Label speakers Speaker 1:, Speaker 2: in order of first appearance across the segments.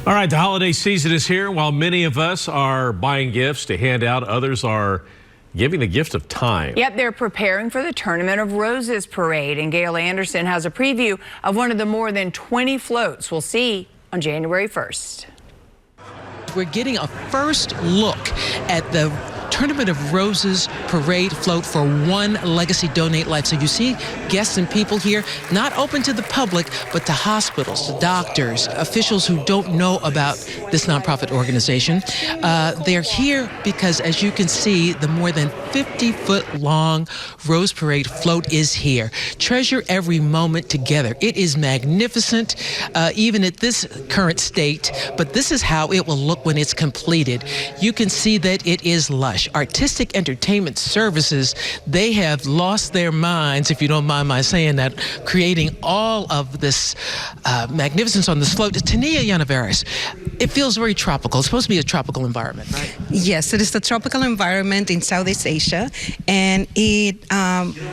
Speaker 1: All right, the holiday season is here. While many of us are buying gifts to hand out, others are giving the gift of time.
Speaker 2: Yep, they're preparing for the Tournament of Roses parade, and Gail Anderson has a preview of one of the more than 20 floats we'll see on January 1st.
Speaker 3: We're getting a first look at the Tournament of Roses parade float for OneLegacy Donate Life. So you see guests and people here, not open to the public, but to hospitals, to doctors, officials who don't know about this nonprofit organization. They're here because, as you can see, the more than 50-foot-long Rose Parade float is here. Treasure every moment together. It is magnificent, even at this current state, but this is how it will look when it's completed. You can see that it is lush. Artistic Entertainment Services, they have lost their minds, if you don't mind my saying that, creating all of this magnificence on this float. Tania Yanaveris, it feels very tropical. It's supposed to be a tropical environment, right?
Speaker 4: Yes, it is a tropical environment in Southeast Asia, and it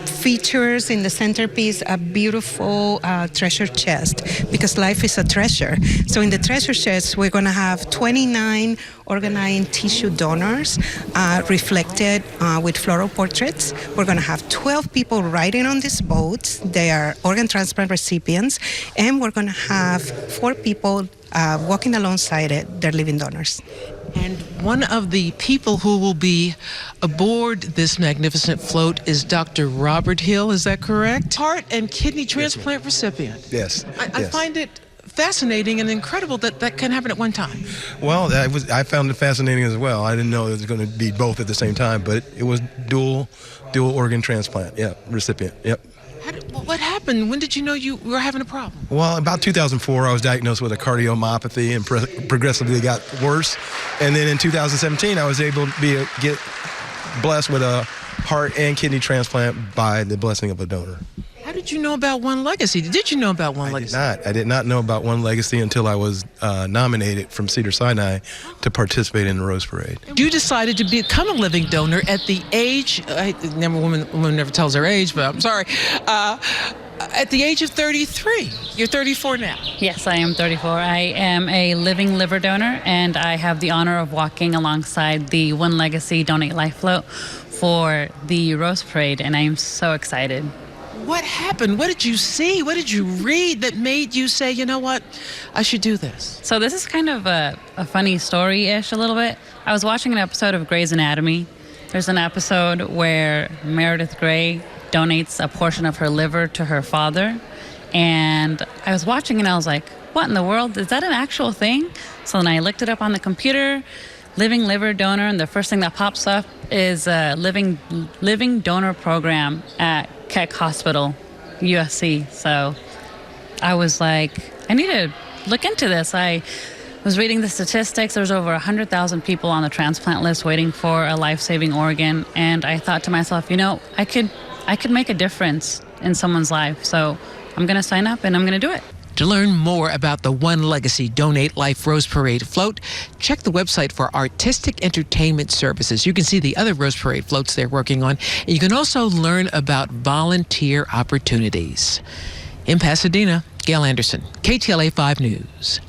Speaker 4: features in the centerpiece a beautiful treasure chest, because life is a treasure. So in the treasure chest, we're going to have 29 organized tissue donors reflected with floral portraits. We're going to have 12 people riding on these boats. They are organ transplant recipients, and we're going to have 4 people walking alongside it. They're living donors.
Speaker 3: And one of the people who will be aboard this magnificent float is Dr. Robert Hill, is that correct? Heart and kidney transplant recipient.
Speaker 5: Yes.
Speaker 3: I find it fascinating and incredible that that can happen at one time.
Speaker 5: Well, I found it fascinating as well. I didn't know it was going to be both at the same time, but it was dual organ transplant. Yeah, recipient. Yep.
Speaker 3: What happened? When did you know you were having a problem?
Speaker 5: Well, about 2004, I was diagnosed with a cardiomyopathy and progressively got worse. And then in 2017, I was able to get blessed with a heart and kidney transplant by the blessing of a donor.
Speaker 3: How did you know about OneLegacy? Did you know about OneLegacy?
Speaker 5: I did not know about OneLegacy until I was nominated from Cedars-Sinai to participate in the Rose Parade.
Speaker 3: You decided to become a living donor at the age, woman never tells her age, but I'm sorry, at the age of 33. You're 34 now.
Speaker 6: Yes, I am 34. I am a living liver donor, and I have the honor of walking alongside the OneLegacy Donate Life float for the Rose Parade, and I am so excited.
Speaker 3: What happened? What did you see? What did you read that made you say, you know what, I should do this?
Speaker 6: So this is kind of a funny story-ish a little bit. I was watching an episode of Grey's Anatomy. There's an episode where Meredith Grey donates a portion of her liver to her father. And I was watching and I was like, what in the world? Is that an actual thing? So then I looked it up on the computer, living liver donor, and the first thing that pops up is a living donor program at Keck Hospital, USC. So I was like, I need to look into this. I was reading the statistics. There's over 100,000 people on the transplant list waiting for a life-saving organ. And I thought to myself, you know, I could make a difference in someone's life. So I'm going to sign up and I'm going to do it.
Speaker 3: To learn more about the OneLegacy Donate Life Rose Parade float, check the website for Artistic Entertainment Services. You can see the other Rose Parade floats they're working on. And you can also learn about volunteer opportunities. In Pasadena, Gail Anderson, KTLA 5 News.